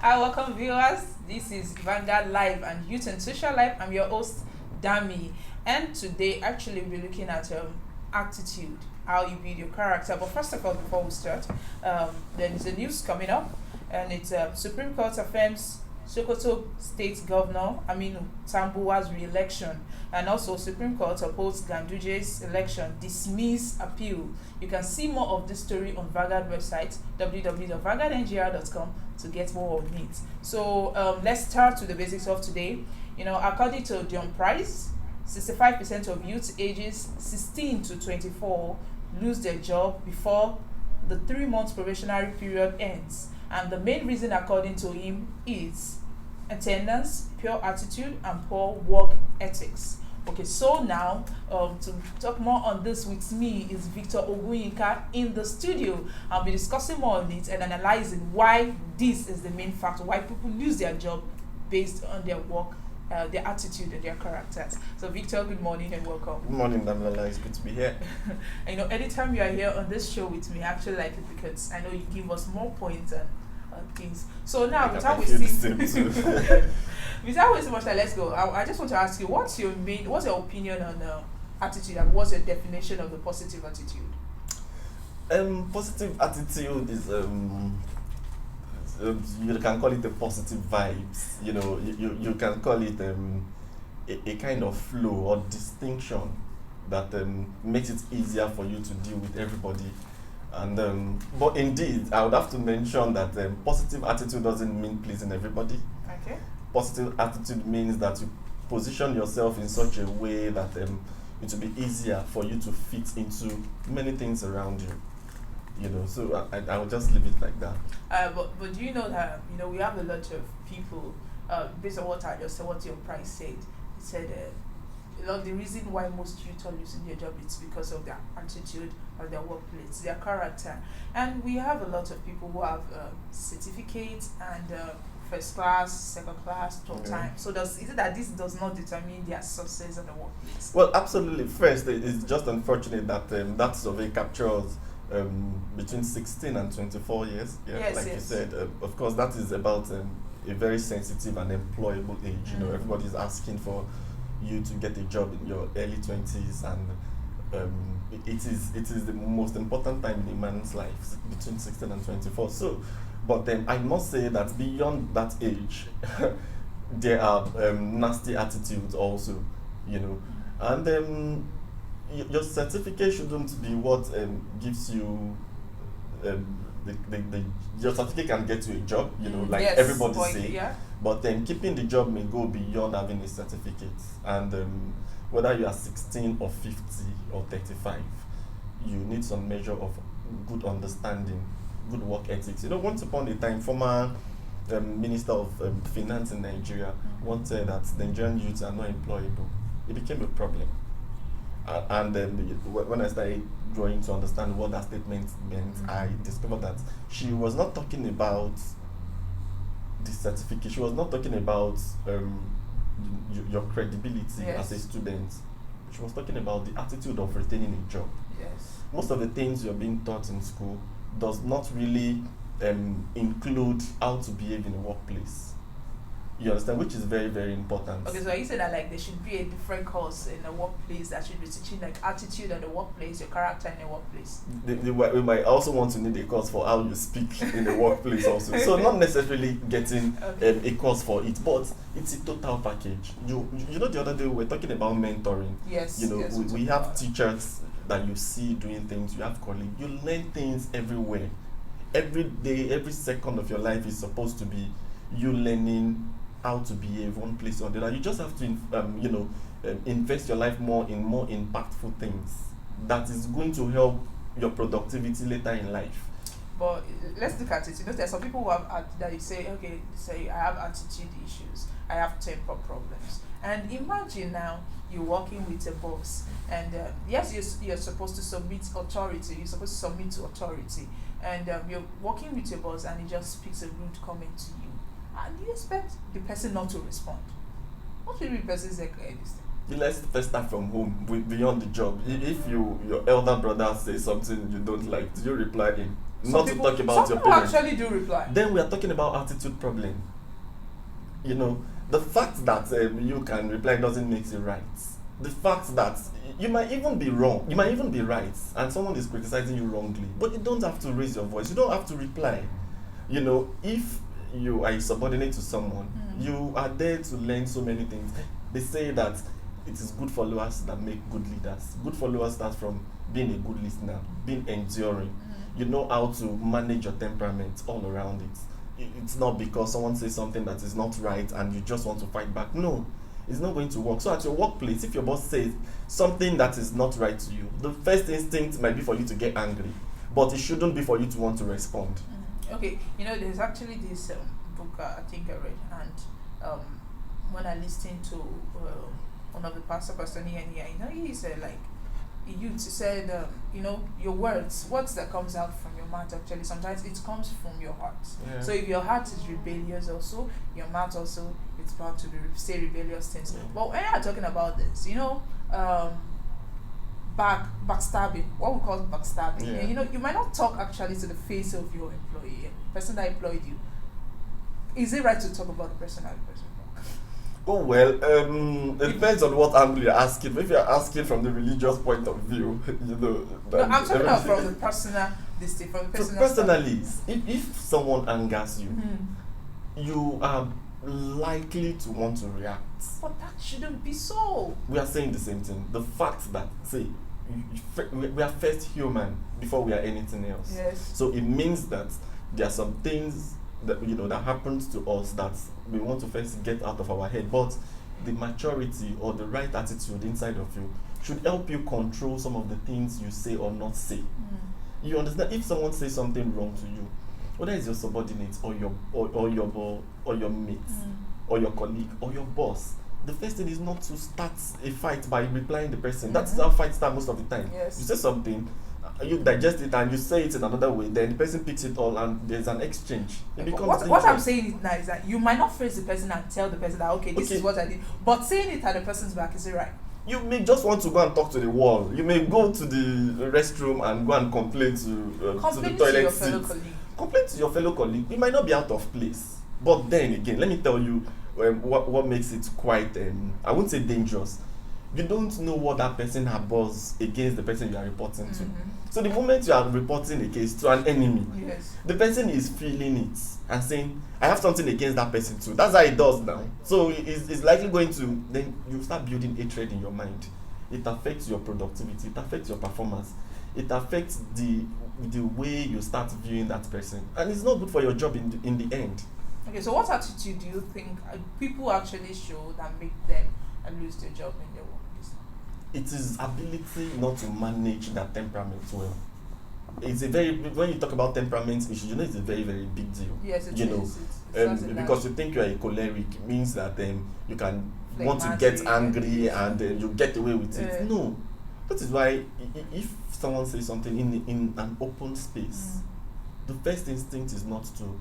Hi, welcome viewers. This is Vanguard Live and Youth and Social Life. I'm your host, Dammy. And today, actually, we're looking at attitude, how you build your character. But first of all, before we start, there is a news coming up, and it's Supreme Court affirms Sokoto State Governor Aminu Tambuwa's re-election, and also Supreme Court opposed Ganduje's election, dismiss appeal. You can see more of this story on Vanguard website www.vanguardngr.com to get more on it. So let's start with the basics of today. According to John Price, 65% of youth ages 16 to 24 lose their job before the 3 month probationary period ends. And the main reason, according to him, is attendance, poor attitude, and poor work ethics. Okay, so now to talk more on this with me is Victor Oguyinka in the studio. I'll be discussing more on it and analyzing why this is the main factor, why people lose their job based on their work, their attitude, and their characters. So, Victor, good morning and welcome. Good morning, Damla. It's good to be here. Anytime you are here on this show with me, I actually like it because I know you give us more points and things. So now, without wasting without wasting much time, let's go. I just want to ask you, what's your opinion on attitude, and what's your definition of the positive attitude? Positive attitude is you can call it the positive vibes. You can call it a kind of flow or distinction that makes it easier for you to deal with everybody. And but indeed, I would have to mention that positive attitude doesn't mean pleasing everybody. Okay. Positive attitude means that you position yourself in such a way that it will be easier for you to fit into many things around you. So I will just leave it like that. But do you know that we have a lot of people, based on what I just said, what your Price said. He said the reason why most youth are losing their job is because of their attitude or their workplace, their character. And we have a lot of people who have certificates and first class, second class, third time. So is it that this does not determine their success in the workplace? Well, absolutely. First, it's just unfortunate that that survey captures between 16 and 24 years. Yeah, yes, like yes. you said, of course, that is about a very sensitive and employable age. Everybody's asking for you to get a job in your early 20s, and it is the most important time in a man's life, between 16 and 24. So, but then I must say that beyond that age, there are nasty attitudes also, and your certificate shouldn't be what gives you your certificate can get you a job, like yes, everybody say. Yeah. But then keeping the job may go beyond having a certificate. And whether you are 16 or 50 or 35, you need some measure of good understanding, good work ethics. Once upon a time, former Minister of Finance in Nigeria once said that Nigerian youths are not employable. It became a problem. And when I started growing to understand what that statement meant, I discovered that she was not talking about the certificate. She was not talking about your credibility as a student. She was talking about the attitude of retaining a job. Yes. Most of the things you're being taught in school does not really include how to behave in a workplace. You understand, which is very, very important. Okay, so you said that there should be a different course in the workplace that should be teaching attitude in the workplace, your character in the workplace. We might also want to need a course for how you speak in the workplace also. So not necessarily getting a course for it, but it's a total package. The other day we were talking about mentoring. Yes. We have teachers that you see doing things. You have colleagues. You learn things everywhere. Every day, every second of your life is supposed to be you learning how to behave one place or the other. You just have to, invest your life more in more impactful things that is going to help your productivity later in life. But let's look at it. There's some people who have that you say, I have attitude issues, I have temper problems. And imagine now you're working with a boss, and yes, you're supposed to submit authority. You're supposed to submit to authority, and you're working with your boss, and he just speaks a rude comment to you. And you expect the person not to respond. What will the person say? Let's first start from home, beyond the job. If your elder brother says something you don't like, do you reply him? not to talk about some your people parents. actually do reply. Then we are talking about attitude problem. You know, the fact that you can reply doesn't make you right. The fact that you might even be wrong, you might even be right, and someone is criticizing you wrongly, but you don't have to raise your voice. You don't have to reply. You know, if you are a subordinate to someone, you are there to learn so many things. They say that it is good followers that make good leaders. Good followers start from being a good listener, being enduring. You know how to manage your temperament all around it. It's not because someone says something that is not right and you just want to fight back. No, it's not going to work. So at your workplace, if your boss says something that is not right to you, the first instinct might be for you to get angry, but it shouldn't be for you to want to respond. Okay, you know, there's actually this book I think I read, and when I listened to one of the pastor here, you know, he said like, he said, you know, your words that comes out from your mouth, actually sometimes it comes from your heart. Yeah. So if your heart is rebellious also, your mouth also, it's bound to say rebellious things. Yeah. But when you're talking about this, you know, backstabbing, what we call backstabbing. Yeah. You know, you might not talk actually to the face of your employee, person that employed you. Is it right to talk about the person as a person? Oh well, it depends on what angle you're asking. If you're asking from the religious point of view, you know. No, I'm talking about from the personal, from the personal. Personally, if someone angers you, you are likely to want to react. But that shouldn't be so. We are saying the same thing. The fact that, see, we are first human before we are anything else. Yes. So it means that there are some things that, you know, that happens to us that we want to first get out of our head, but the maturity or the right attitude inside of you should help you control some of the things you say or not say. You understand? If someone says something wrong to you, whether it's your subordinate or your mate or your colleague or your boss, the first thing is not to start a fight by replying the person. That's how fights start most of the time. Yes. You say something, you digest it and you say it in another way, then the person picks it all and there's an exchange. It becomes what I'm saying now is that you might not face the person and tell the person that, okay, this is what I did, but saying it at the person's back, is it right? You may just want to go and talk to the wall. You may go to the restroom and go and complain to the toilet your seat. fellow colleague. Complain to your fellow colleague. It might not be out of place, but then again, let me tell you what makes it quite, I won't say dangerous. You don't know what that person harbors against the person you are reporting to. So the moment you are reporting a case to an enemy, yes, the person is feeling it and saying, I have something against that person too. That's how it does now. So it's likely going to, then you start building hatred in your mind. It affects your productivity, it affects your performance, it affects the way you start viewing that person. And it's not good for your job in the end. Okay, so what attitude do you think people actually show that make them lose their job in their workplace? It is ability not to manage that temperament well. It's a very, when you talk about temperament issue, you know, it's a very, very big deal. Yes, it you is. know, because you think you are a choleric, it means that you can want to get angry and you get away with it. No, that is why if someone says something in an open space, the first instinct is not to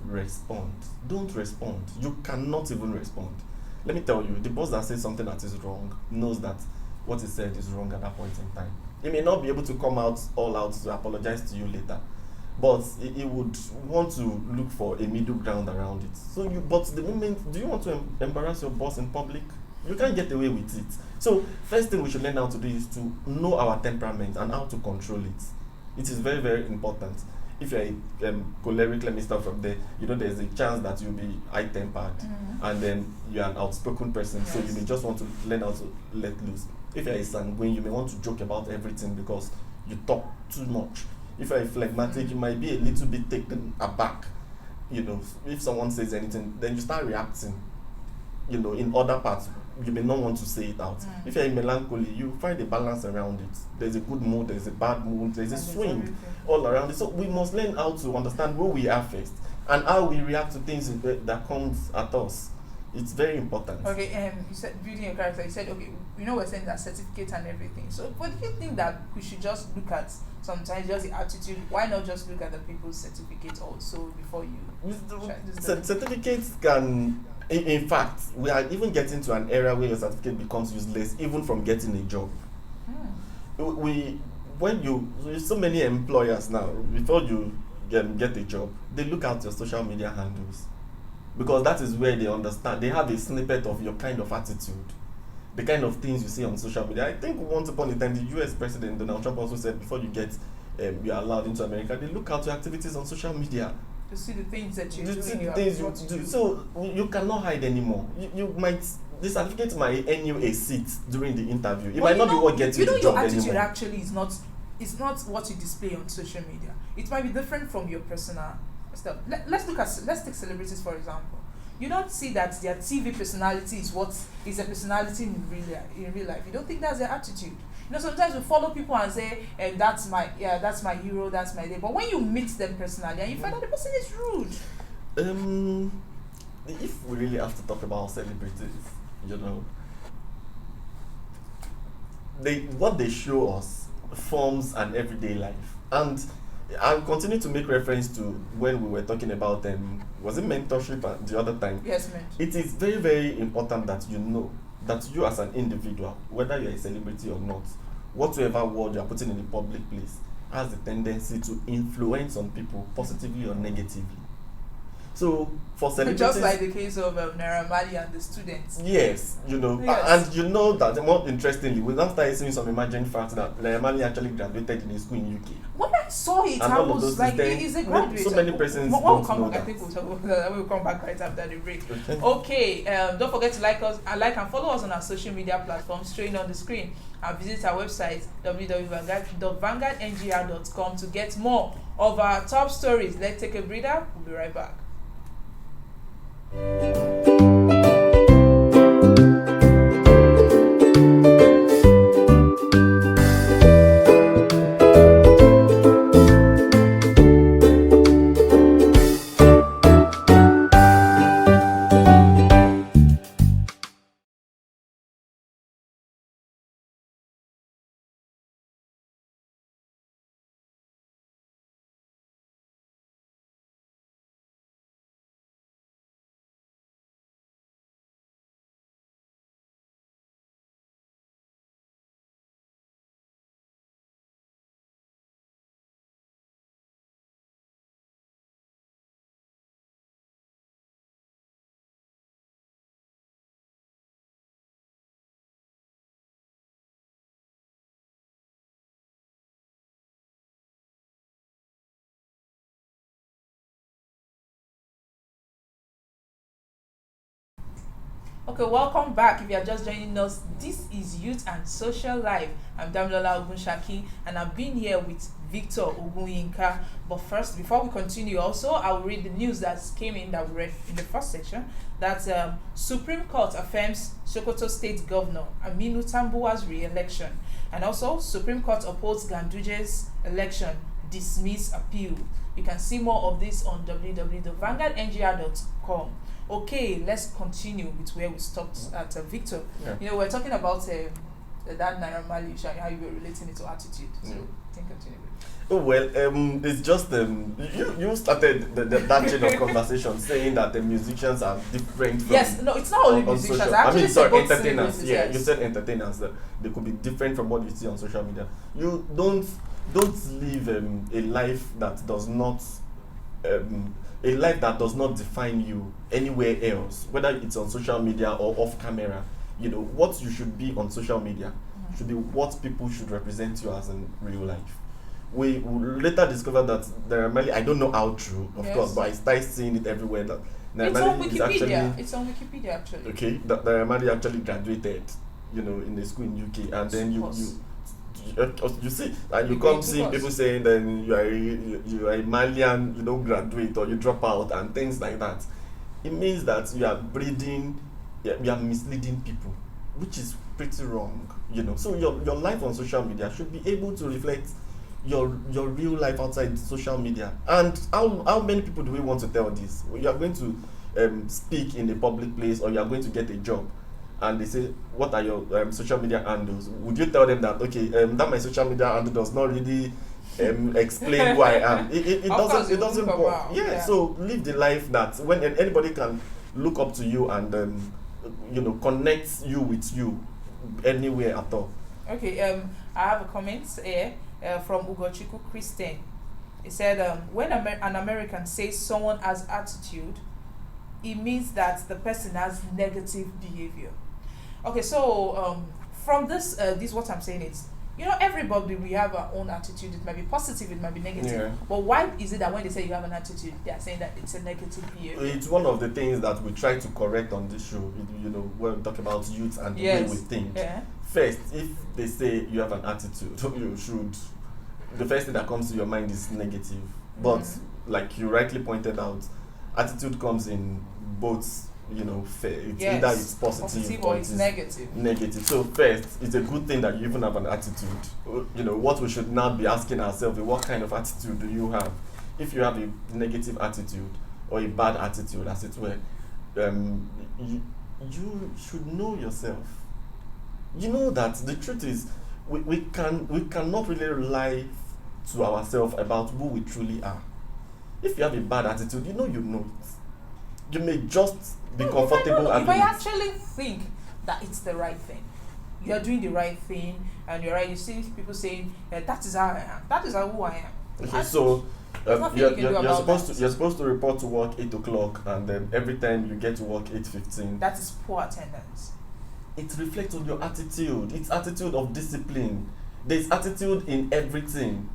respond. Don't respond. You cannot even respond. Let me tell you, the boss that says something that is wrong knows that what he said is wrong at that point in time. He may not be able to come out all out to apologize to you later, but he would want to look for a middle ground around it. So but the moment, do you want to embarrass your boss in public? You can't get away with it. So first thing we should learn how to do is to know our temperament and how to control it. It is very, very important. If you're a choleric, let me start from there, you know, there's a chance that you'll be high-tempered, and then you're an outspoken person, so you may just want to learn how to let loose. If you're a sanguine, you may want to joke about everything because you talk too much. If you're a phlegmatic, you might be a little bit taken aback. You know, if someone says anything, then you start reacting. You know, in other parts, you may not want to say it out. If you're in melancholy, you find a balance around it. There's a good mood, there's a bad mood, there's a swing all around it. So we must learn how to understand who we are first and how we react to things that comes at us. It's very important. Okay, you said building your character. You said, okay, you know, we're saying that certificate and everything. So, but do you think that we should just look at sometimes just the attitude? Why not just look at the people's certificate also before you? Certificates can, in fact, we are even getting to an era where your certificate becomes useless, even from getting a job. when so many employers now, before you get a job, they look at your social media handles, because that is where they understand. They have a snippet of your kind of attitude, the kind of things you see on social media. I think once upon a time, the US President Donald Trump also said, before you get you are allowed into America, they look at your activities on social media. To see the things that you You do. see the things you do. So you cannot hide anymore. You might, the certificate might earn you a seat during the interview. It might not be what gets you the job your attitude anymore. actually is not what you display on social media. It might be different from your personal stuff. Let's take celebrities for example. You don't see that their TV personality is what is a personality in real life. You don't think that's their attitude. You know, sometimes we follow people and say, that's my hero, that's my day. But when you meet them personally and you find out the person is rude. If we really have to talk about celebrities, you know, what they show us forms an everyday life. And I'll continue to make reference to when we were talking about was it mentorship the other time? Yes, mentorship. It is very, very important that you know that you as an individual, whether you're a celebrity or not, whatsoever word you're putting in the public place has the tendency to influence on people positively or negatively. So for celebrities, just like the case of Naira Marley and the students. Yes, you know, yes. And you know that more interestingly, we now started seeing some imagined facts that Naira Marley actually graduated in a school in UK. When I saw it, and I was like, he's a graduate. So many persons I think we'll talk about that. We'll come back right after the break. Okay, don't forget to like and follow us on our social media platforms, showing on the screen, and visit our website www.vanguardngr.com to get more of our top stories. Let's take a breather. We'll be right back. Okay, welcome back. If you are just joining us, this is Youth and Social Life. I'm Damilola Ogunshaki, and I've been here with Victor Ogunyinka. But first, before we continue, also I'll read the news that came in that we read in the first section. That Supreme Court affirms Sokoto State Governor Aminu Tambuwa's re-election, and also Supreme Court upholds Ganduje's election, dismiss appeal. You can see more of this on www.vanguardngr.com. Okay, let's continue with where we stopped at Victor. Yeah. You know, we're talking about that Naira Marley, how you were relating it to attitude. So, think continue. Oh well, it's just you started that chain of conversation saying that the musicians are different from. Yes, no, it's not only musicians. Entertainers. Yeah, yes. You said entertainers that they could be different from what you see on social media. You don't live a life that does not define you anywhere else, whether it's on social media or off camera. You know, what you should be on social media should be what people should represent you as in real life. We later discovered that Naira Marley, I don't know how true, of course, but I started seeing it everywhere that it's on Wikipedia. It's on Wikipedia actually. Okay, that Naira Marley actually graduated, you know, in a school in UK, and then you see, and you come see people saying then you are a Malian, you don't graduate or you drop out and things like that. It means that you are misleading people, which is pretty wrong, you know. So your life on social media should be able to reflect your real life outside social media. And how many people do we want to tell this? You are going to speak in a public place, or you are going to get a job, and they say, what are your social media handles? Would you tell them that, okay, that my social media handle does not really explain who I am? It doesn't work. Yeah, so live the life that when anybody can look up to you and you know, connect you with you anywhere at all. Okay, I have a comment here. from Ugochukwu Christian. He said, when an American says someone has attitude, it means that the person has negative behavior. Okay, so from this what I'm saying is, everybody, we have our own attitude. It might be positive, it might be negative. Yeah. But why is it that when they say you have an attitude, they are saying that it's a negative behavior? It's one of the things that we try to correct on this show. When we talk about youth and the way we think. Yeah. First, if they say you have an attitude, you should. The first thing that comes to your mind is negative. But like you rightly pointed out, attitude comes in both. It's either it's positive or it's negative. So first, it's a good thing that you even have an attitude. What we should now be asking ourselves is, what kind of attitude do you have? If you have a negative attitude or a bad attitude, as it were, you should know yourself. You know that the truth is, we cannot really lie to ourselves about who we truly are. If you have a bad attitude, you know it. You may just be comfortable. You might actually think that it's the right thing. You are doing the right thing, and you're right. You see people saying, "That is how I am. That is who I am." Okay, so you're supposed to report to work 8:00, and then every time you get to work 8:15. That is poor attendance. It reflects on your attitude. It's attitude of discipline. There's attitude in everything.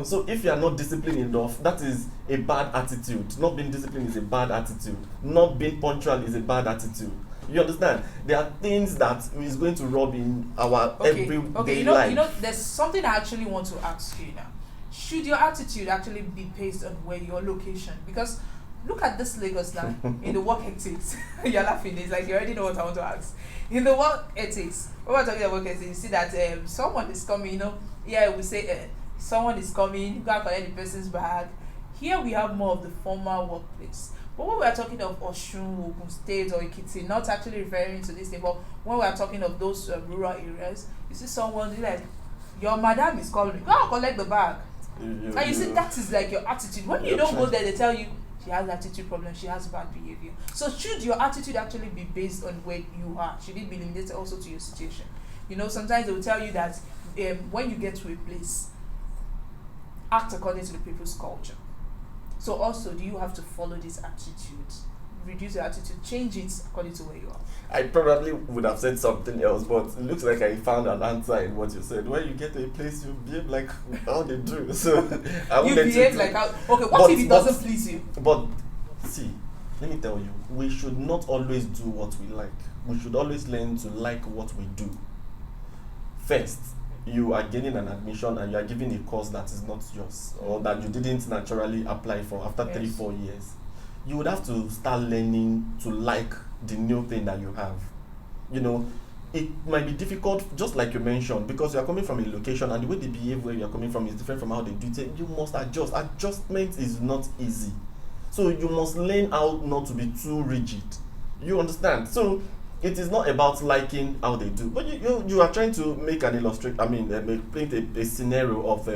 So if you are not disciplined enough, that is a bad attitude. Not being disciplined is a bad attitude. Not being punctual is a bad attitude. You understand? There are things that is going to rub in our everyday life. There's something I actually want to ask you now. Should your attitude actually be based on where your location? Because look at this Lagos now, in the work ethics. You're laughing. It's like you already know what I want to ask. In the work ethics, when we're talking about work ethics, you see that someone is coming, we say someone is coming, you can't collect the person's bag. Here we have more of the formal workplace. But when we are talking of Osun, Ogun State, or Ekiti, not actually referring to this thing, but when we are talking of those rural areas, you see someone like, your madam is calling, go and collect the bag. And you see that is like your attitude. When you don't go there, they tell you, she has attitude problem, she has bad behavior. So should your attitude actually be based on where you are? Should it be limited also to your situation? Sometimes they will tell you that when you get to a place, act according to the people's culture. So also, do you have to follow this attitude? Reduce your attitude, change it according to where you are. I probably would have said something else, but it looks like I found an answer in what you said. When you get to a place, you behave like how they do. So you behave like how. Okay, what if it doesn't please you? But see, let me tell you, we should not always do what we like. We should always learn to like what we do. First, you are getting an admission and you are given a course that is not yours, or that you didn't naturally apply for after 3-4 years. You would have to start learning to like the new thing that you have. It might be difficult, just like you mentioned, because you are coming from a location and the way they behave where you are coming from is different from how they do it. You must adjust. Adjustment is not easy. So you must learn how not to be too rigid. You understand? So it is not about liking how they do, but you are trying to make an paint a scenario of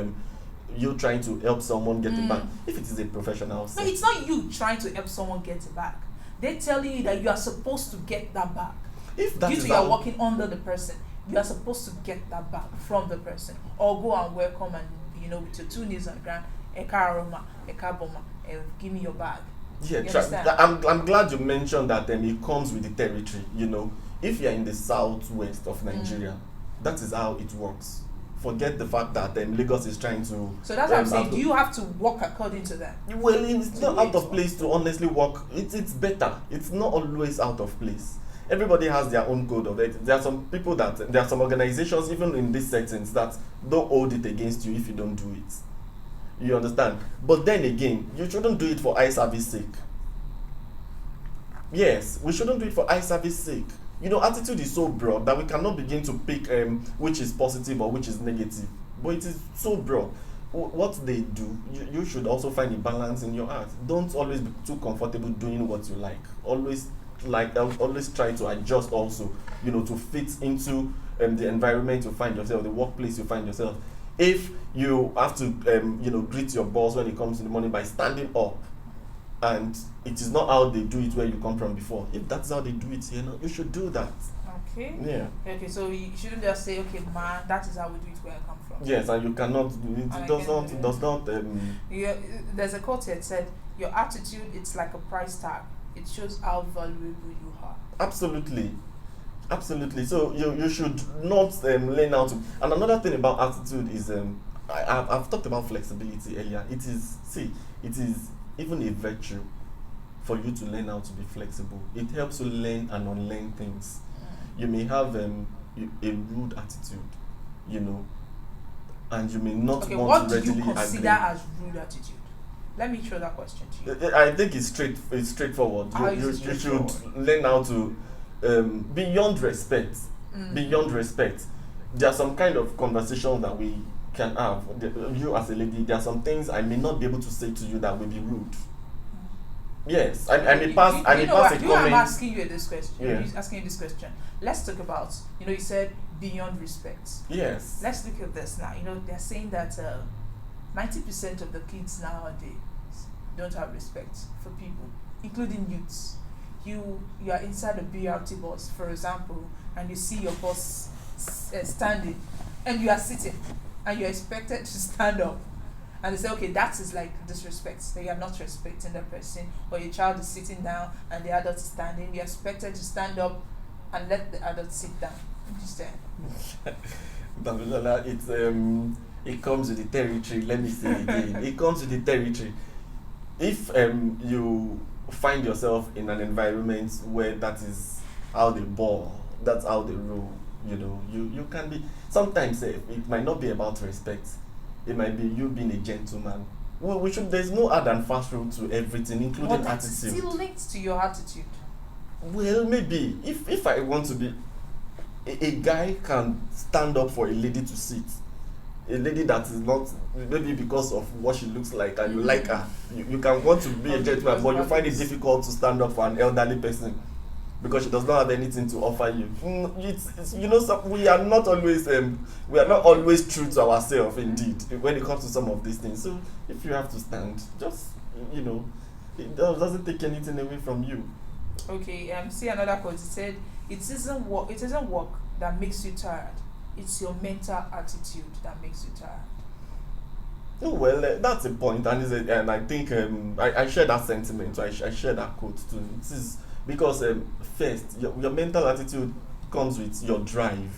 you trying to help someone get it back. If it is a professional No, it's not you trying to help someone get it back. They're telling you that you are supposed to get that back. If that Due is to you are working under the person, you are supposed to get that back from the person, or go and welcome and with your 2 knees on the ground, eka aroma, eka boma, give me your bag. Yeah, I'm glad you mentioned that it comes with the territory. If you're in the southwest of Nigeria, that is how it works. Forget the fact that Lagos is trying to. So that's what I'm saying. Do you have to work according to that? Well, it's not out of place to honestly work. It's better. It's not always out of place. Everybody has their own code of it. There are some people there are some organizations, even in these settings, that don't hold it against you if you don't do it. You understand? But then again, you shouldn't do it for eye service sake. Yes, we shouldn't do it for eye service sake. Attitude is so broad that we cannot begin to pick which is positive or which is negative. But it is so broad. What they do, you should also find a balance in your art. Don't always be too comfortable doing what you like. Always try to adjust also, to fit into the environment you find yourself, the workplace you find yourself. If you have to, greet your boss when he comes in the morning by standing up, and it is not how they do it where you come from before. If that's how they do it, you should do that. Okay. Okay. Yeah. Okay, so you shouldn't just say, okay, man, that is how we do it where I come from. Yes, and you cannot do it. And I It does can't not. do It it. does not. Yeah, there's a quote here. It said, "Your attitude, it's like a price tag. It shows how valuable you are." Absolutely. Absolutely. So you should not learn how to. And another thing about attitude is I've talked about flexibility earlier. It is even a virtue for you to learn how to be flexible. It helps you learn and unlearn things. You may have a rude attitude, you know, and you may not Okay, want what to do you readily consider agree. as rude attitude? Let me throw that question to you. I think it's straightforward. How is You it straightforward? should learn how to beyond respect. Beyond respect, there are some kind of conversations that we can have. You as a lady, there are some things I may not be able to say to you that will be rude. Yes, I may pass. I may pass a Do you know why I'm comment. asking you this question? Yeah. Asking you this question. Let's talk about. You said beyond respect. Yes. Let's look at this now. They're saying that 90% of the kids nowadays don't have respect for people, including youths. You are inside a BRT bus, for example, and you see your boss standing, and you are sitting, and you're expected to stand up. And they say, okay, that is like disrespect. That you are not respecting the person, or your child is sitting down and the adult is standing. You're expected to stand up and let the adult sit down. Understand? Damilola, it comes with the territory. Let me say it again. It comes with the territory. If you find yourself in an environment where that is how they ball, that's how they roll, you can be. Sometimes it might not be about respect. It might be you being a gentleman. We should. There's no hard and fast rule to everything, including But that's attitude. still linked to your attitude. Well, maybe if I want to be, a guy can stand up for a lady to sit. A lady that is not, maybe because of what she looks like and you like her. You can want to be a gentleman, but you find it difficult to stand up for an elderly person because she does not have anything to offer you. We are not always true to ourselves, indeed, when it comes to some of these things. So if you have to stand, just it doesn't take anything away from you. Okay, see another quote. It said, it isn't work that makes you tired. It's your mental attitude that makes you tired. Oh, well, that's a point, and I think I share that sentiment. So I share that quote too. It is because first, your mental attitude comes with your drive.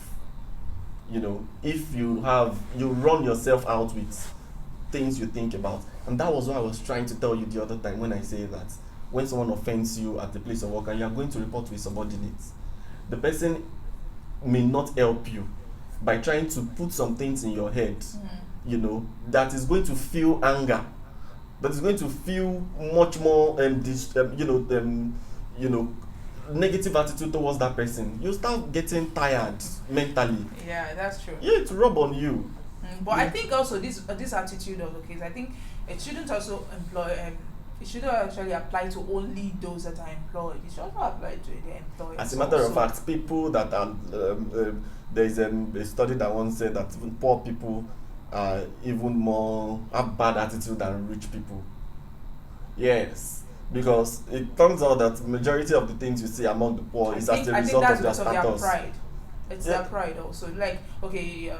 If you run yourself out with things you think about, and that was what I was trying to tell you the other time when I say that when someone offends you at the place of work and you are going to report to a subordinate, the person may not help you by trying to put some things in your head, that is going to feel anger, that is going to feel much more negative attitude towards that person. You start getting tired mentally. Yeah, that's true. Yeah, it's rub on you. But I think also this attitude of the case, I think it shouldn't also it shouldn't actually apply to only those that are employed. It should also apply to the employers. As a matter of fact, people that are there is a study that once said that even poor people are even more have bad attitude than rich people. Yes, because it turns out that majority of the things you see among the poor is as a result of their status. Their pride. It's their pride also. Like, okay,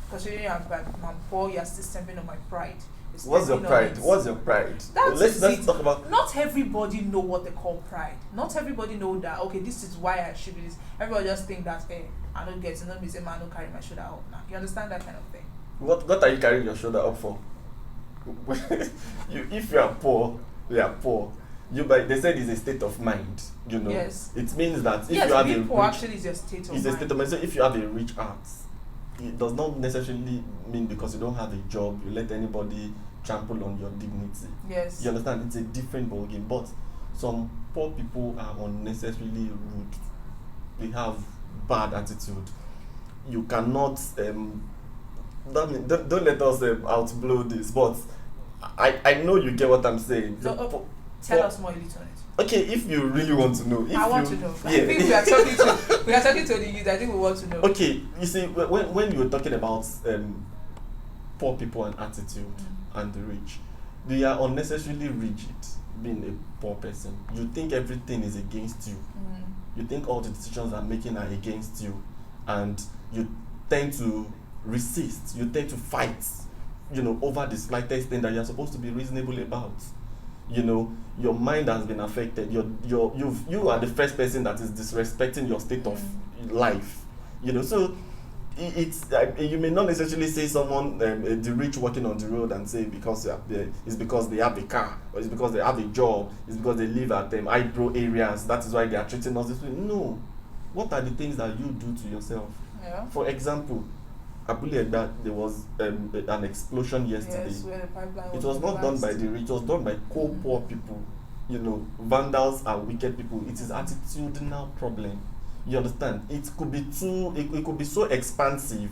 considering I'm poor, you're still stepping on my pride. What's your pride? What's your pride? Let's talk about. Not everybody know what they call pride. Not everybody know that. Okay, this is why I should be this. Everybody just think that I don't get. No, me say man, I don't carry my shoulder up now. You understand that kind of thing? What are you carrying your shoulder up for? If you are poor, we are poor. They said it's a state of mind. Yes. It means that if you have a poor actually is a state of mind. It's a state of mind. So if you have a rich heart, it does not necessarily mean because you don't have a job, you let anybody trample on your dignity. Yes. You understand? It's a different ballgame. But some poor people are unnecessarily rude. They have bad attitude. You cannot don't let us outblow this, but I know you get what I'm saying. So, tell us more a little on it. Okay, if you really want to know. I want to know. Yeah. I think we are talking to the youth. I think we want to know. Okay, you see, when you were talking about poor people and attitude and the rich, they are unnecessarily rigid. being a poor person. You think everything is against you. You think all the decisions I'm making are against you, and you tend to resist. You tend to fight, over the slightest thing that you're supposed to be reasonable about. Your mind has been affected. You are the first person that is disrespecting your state of life. So you may not necessarily say someone, the rich walking on the road, and say it's because they have a car, or it's because they have a job, it's because they live at high-pro areas, that is why they are treating us this way. No. What are the things that you do to yourself? Yeah. For example, Abule, that there was an explosion yesterday. Yes, where the pipeline It was not done by the rich, it was done by poor people. Vandals are wicked people. It is attitudinal problem. You understand? It could be so expansive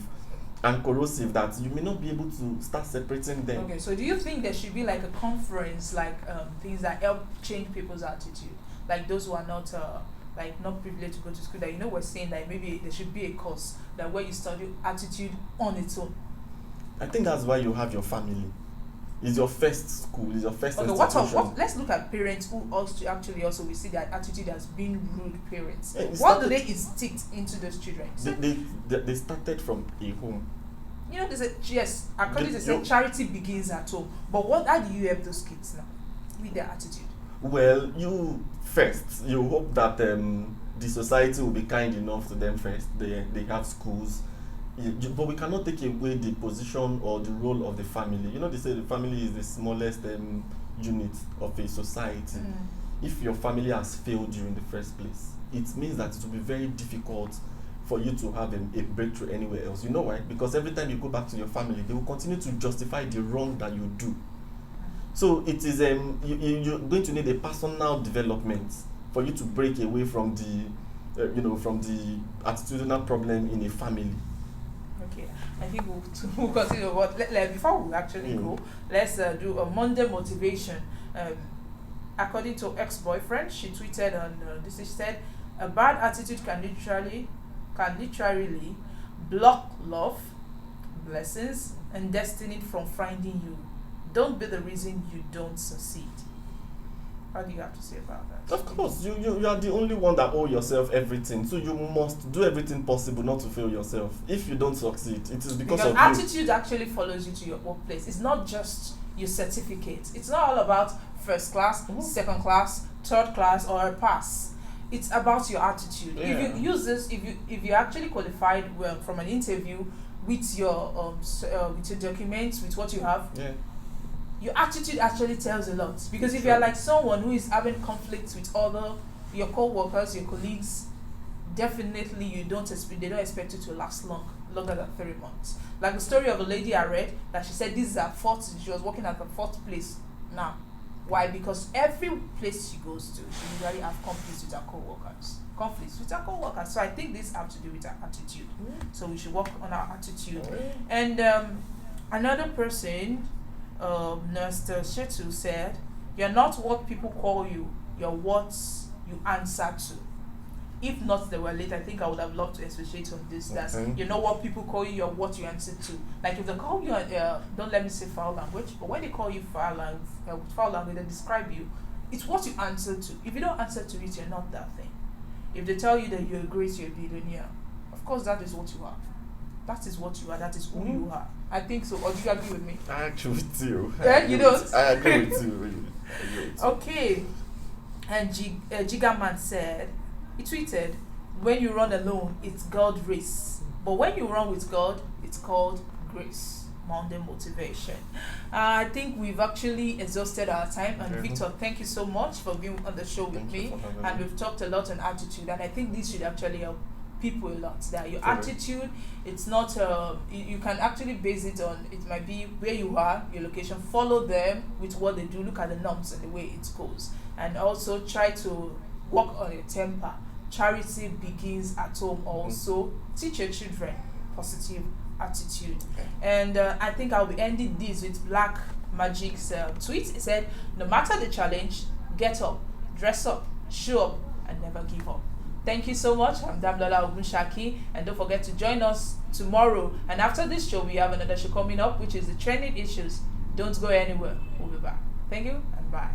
and corrosive that you may not be able to start separating them. Okay, so do you think there should be like a conference, like things that help change people's attitude, like those who are not not privileged to go to school? That we're saying that maybe there should be a course that where you study attitude on its own. I think that's why you have your family. It's your first school, it's your first institution. Let's look at parents who also we see that attitude as being rude parents. Yeah, what do they instict into those children? They started from a home. They say, yes, according to say charity begins at home. But how do you help those kids now with their attitude? Well, you hope that the society will be kind enough to them first. They have schools. But we cannot take away the position or the role of the family. They say the family is the smallest unit of a society. If your family has failed you in the first place, it means that it will be very difficult for you to have a breakthrough anywhere else. You know why? Because every time you go back to your family, they will continue to justify the wrong that you do. So it is you're going to need a personal development for you to break away from the attitudinal problem in a family. Okay, I think we'll continue. But before we actually go, let's do a Monday motivation. According to ex-boyfriend, she tweeted on this. She said, "A bad attitude can literally block love, blessings, and destiny from finding you. Don't be the reason you don't succeed." What do you have to say about that? Of course, you are the only one that owe yourself everything. So you must do everything possible not to fail yourself. If you don't succeed, it is because of attitude actually follows you to your workplace. It's not just your certificate. It's not all about first class, second class, third class, or a pass. It's about your attitude. Yeah. If you use this, if you actually qualified from an interview with your documents, with what you have. Yeah. Your attitude actually tells a lot, because if you're like someone who is having conflicts with your co-workers, your colleagues, definitely they don't expect you to last longer than 3 months. Like the story of a lady I read that she said this is her fourth. She was working at the fourth place now. Why? Because every place she goes to, she usually have conflicts with her co-workers. So I think this has to do with her attitude. So we should work on our attitude. And another person. Nurse Shetu said, "You're not what people call you, you're what you answer to." If not, they were late. I think I would have loved to expatiate on this. That you're not what people call you, you're what you answer to. Like if they call you, don't let me say foul language, but when they call you foul language, they describe you. It's what you answer to. If you don't answer to it, you're not that thing. If they tell you that you're great, you're a billionaire, of course that is what you are. That is what you are. That is who you are. I think so. Or do you agree with me? I agree with you. You don't? I agree with you. Okay. And Gigaman said, he tweeted, "When you run alone, it's God race. But when you run with God, it's called grace." Monday motivation. I think we've actually exhausted our time. And Victor, thank you so much for being on the show with me. And we've talked a lot on attitude. And I think this should actually help people a lot. That your attitude, it's not you can actually base it on, it might be where you are, your location. Follow them with what they do. Look at the norms and the way it goes, and also try to work on your temper. Charity begins at home. Also teach your children positive attitude. And I think I'll be ending this with Black Magic's tweet. He said, "No matter the challenge, get up, dress up, show up, and never give up." Thank you so much. I'm Damlola Ogunshaki, and don't forget to join us tomorrow. And after this show, we have another show coming up, which is the trending issues. Don't go anywhere. We'll be back. Thank you and bye.